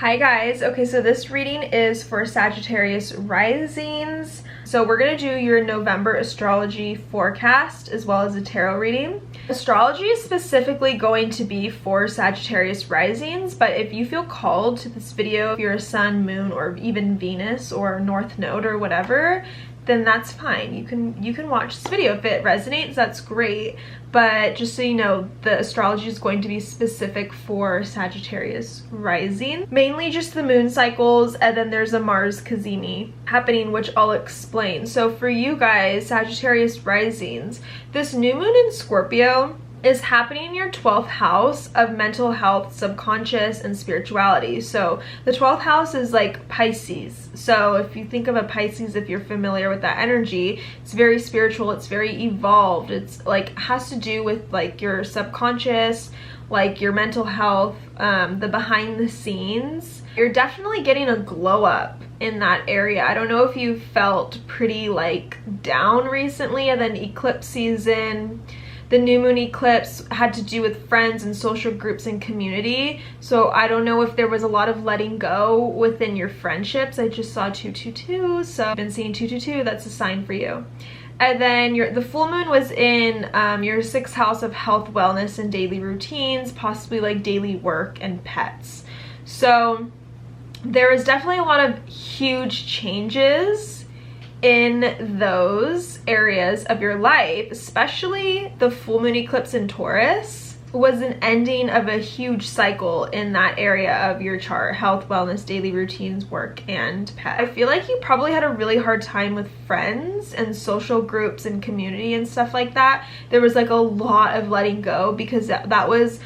Hi guys, okay, so this reading is for Sagittarius risings. So we're going to do your November astrology forecast as well as a tarot reading. Astrology is specifically going to be for Sagittarius risings, but if you feel called to this video, if you're a sun, moon, or even Venus or North Node or whatever, then that's fine. You can watch this video. If it resonates, that's great. But just so you know, the astrology is going to be specific for Sagittarius rising. Mainly just the moon cycles, and then there's a Mars cazimi happening, which I'll explain. So for you guys, Sagittarius risings, this new moon in Scorpio is happening in your 12th house of mental health, subconscious, and spirituality. So the 12th house is like Pisces. So if you think of a Pisces, if you're familiar with that energy, it's very spiritual, it's very evolved. It's like has to do with like your subconscious, like your mental health, the behind the scenes. You're definitely getting a glow up in that area. I don't know if you felt pretty like down recently, and then eclipse season, the new moon eclipse had to do with friends and social groups and community. So I don't know if there was a lot of letting go within your friendships. I just saw 222, so I've been seeing 222, that's a sign for you. And then the full moon was in your 6th house of health, wellness, and daily routines, possibly like daily work and pets. So there is definitely a lot of huge changes in those areas of your life, especially the full moon eclipse in Taurus was an ending of a huge cycle in that area of your chart: health, wellness, daily routines, work, and pet. I feel like you probably had a really hard time with friends and social groups and community and stuff like that. There was like a lot of letting go because that was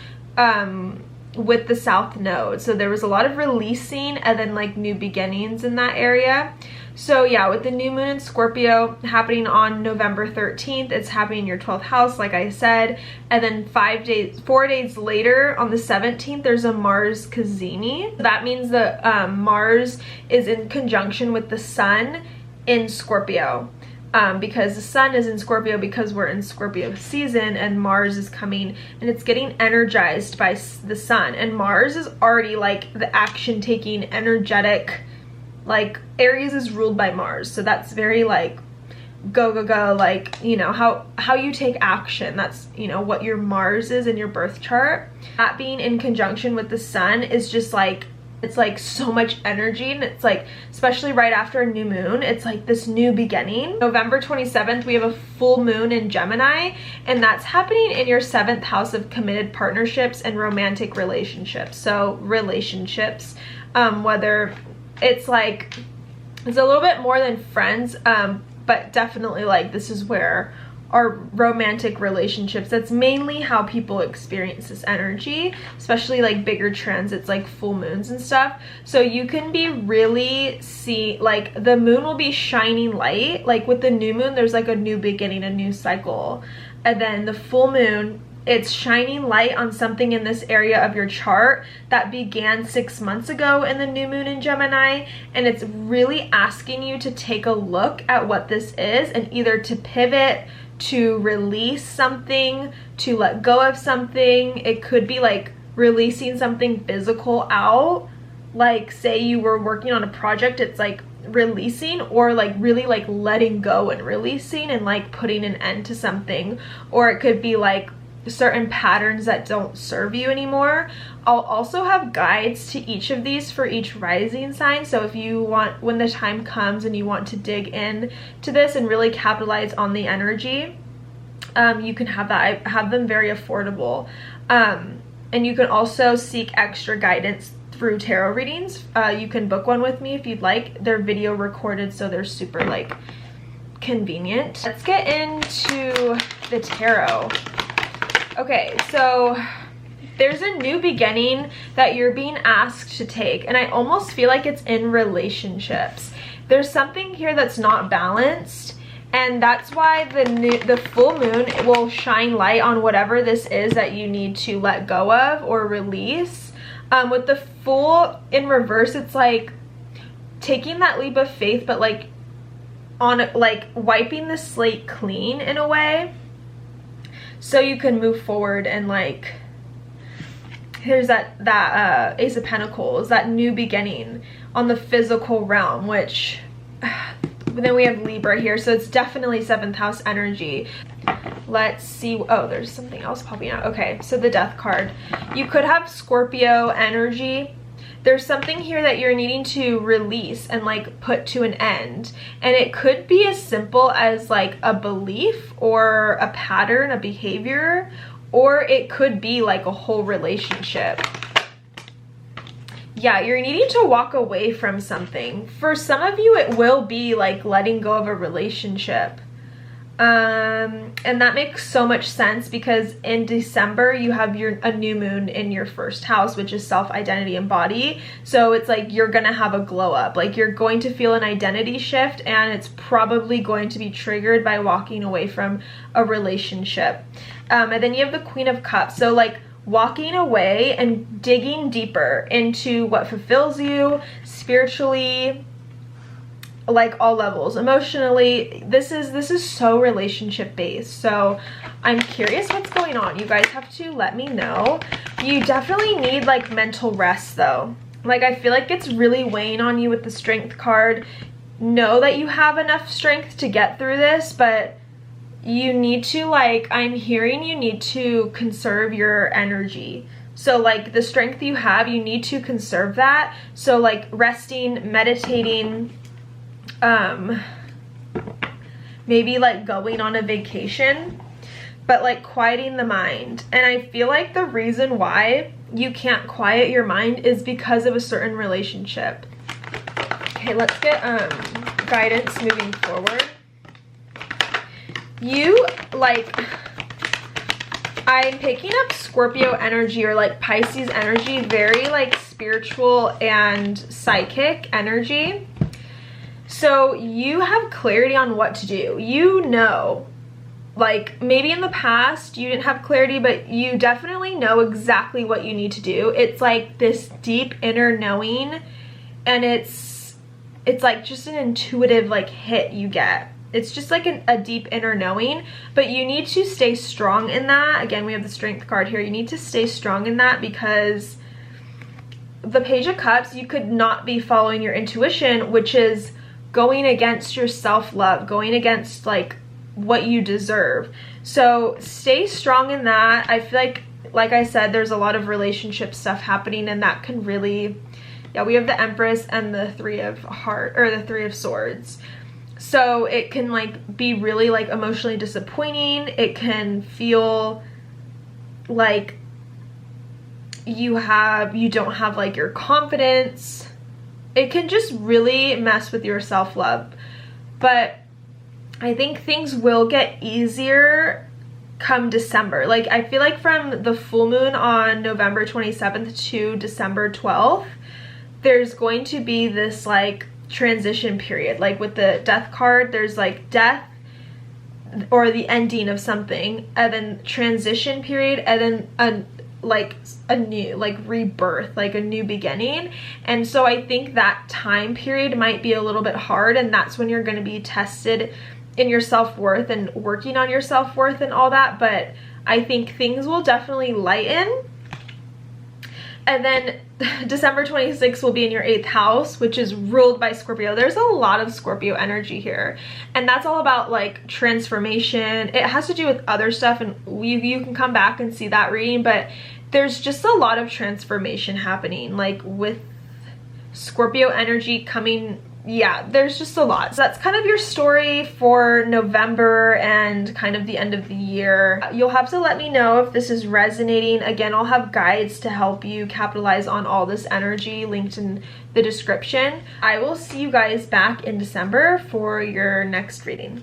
with the South Node. So there was a lot of releasing and then like new beginnings in that area. So yeah, with the new moon in Scorpio happening on November 13th, it's happening in your 12th house, like I said. And then 4 days later, on the 17th, there's a Mars cazimi. That means that Mars is in conjunction with the sun in Scorpio. Because the sun is in Scorpio because we're in Scorpio season, and Mars is coming and it's getting energized by the sun. And Mars is already like the action taking, energetic, like Aries is ruled by Mars, so that's very like go go go, like, you know, how you take action. That's, you know, what your Mars is in your birth chart. That being in conjunction with the sun is just like, it's like so much energy, and it's like, especially right after a new moon, it's like this new beginning. November 27th, we have a full moon in Gemini, and that's happening in your 7th house of committed partnerships and romantic relationships. So relationships, whether it's like, it's a little bit more than friends, but definitely like this is where our romantic relationships, that's mainly how people experience this energy, especially like bigger transits like full moons and stuff. So you can be really like the moon will be shining light. Like with the new moon, there's like a new beginning, a new cycle. And then the full moon, it's shining light on something in this area of your chart that began 6 months ago in the new moon in Gemini, and it's really asking you to take a look at what this is and either to pivot, to release something, to let go of something. It could be like releasing something physical out, like say you were working on a project, it's like releasing, or like really like letting go and releasing and like putting an end to something. Or it could be like certain patterns that don't serve you anymore. I'll also have guides to each of these for each rising sign, so if you want, when the time comes and you want to dig in to this and really capitalize on the energy, you can have that. I have them very affordable, and you can also seek extra guidance through tarot readings. You can book one with me if you'd like. They're video recorded, so they're super like convenient. Let's get into the tarot. Okay, so there's a new beginning that you're being asked to take, and I almost feel like it's in relationships. There's something here that's not balanced, and that's why the full moon will shine light on whatever this is that you need to let go of or release. With the full in reverse, it's like taking that leap of faith, but like on like wiping the slate clean in a way, so you can move forward and like Here's that Ace of Pentacles, that new beginning on the physical realm, which then we have Libra here, so it's definitely 7th house energy. Let's see. Oh, there's something else popping out. Okay, so the Death card. You could have Scorpio energy. There's something here that you're needing to release and like put to an end. And it could be as simple as like a belief or a pattern, a behavior, or it could be like a whole relationship. Yeah, you're needing to walk away from something. For some of you, it will be like letting go of a relationship. And that makes so much sense because in December you have a new moon in your 1st house, which is self-identity and body. So it's like you're gonna have a glow up, like you're going to feel an identity shift, and it's probably going to be triggered by walking away from a relationship. And then you have the Queen of Cups, so like walking away and digging deeper into what fulfills you spiritually, like all levels, emotionally. This is so relationship based. So I'm curious what's going on. You guys have to let me know. You definitely need like mental rest though. Like I feel like it's really weighing on you with the Strength card. Know that you have enough strength to get through this, but you need to, like, I'm hearing you need to conserve your energy. So like the strength you have, you need to conserve that. So like resting, meditating, maybe like going on a vacation, but like quieting the mind. And I feel like the reason why you can't quiet your mind is because of a certain relationship. Okay, let's get guidance moving forward. You, like, I'm picking up Scorpio energy or like Pisces energy, very like spiritual and psychic energy. So you have clarity on what to do. You know, like maybe in the past you didn't have clarity, but you definitely know exactly what you need to do. It's like this deep inner knowing, and it's like just an intuitive like hit you get. It's just like a deep inner knowing, but you need to stay strong in that. Again, we have the Strength card here. You need to stay strong in that because the Page of Cups, you could not be following your intuition, which is going against your self-love, going against like what you deserve. So stay strong in that. I feel like I said, there's a lot of relationship stuff happening, and that can really, yeah, we have the Empress and the Three of Swords. So it can like be really like emotionally disappointing. It can feel like you don't have like your confidence. It can just really mess with your self-love. But I think things will get easier come December. Like I feel like from the full moon on November 27th to December 12th, there's going to be this like transition period. Like with the Death card, there's like death or the ending of something, and then transition period, and then a new like rebirth, like a new beginning. And so I think that time period might be a little bit hard, and that's when you're going to be tested in your self-worth and working on your self-worth and all that. But I think things will definitely lighten. And then December 26th will be in your 8th house, which is ruled by Scorpio. There's a lot of Scorpio energy here. And that's all about like transformation. It has to do with other stuff, and you can come back and see that reading. But there's just a lot of transformation happening, like with Scorpio energy coming. Yeah, there's just a lot. So that's kind of your story for November and kind of the end of the year. You'll have to let me know if this is resonating. Again, I'll have guides to help you capitalize on all this energy linked in the description. I will see you guys back in December for your next reading.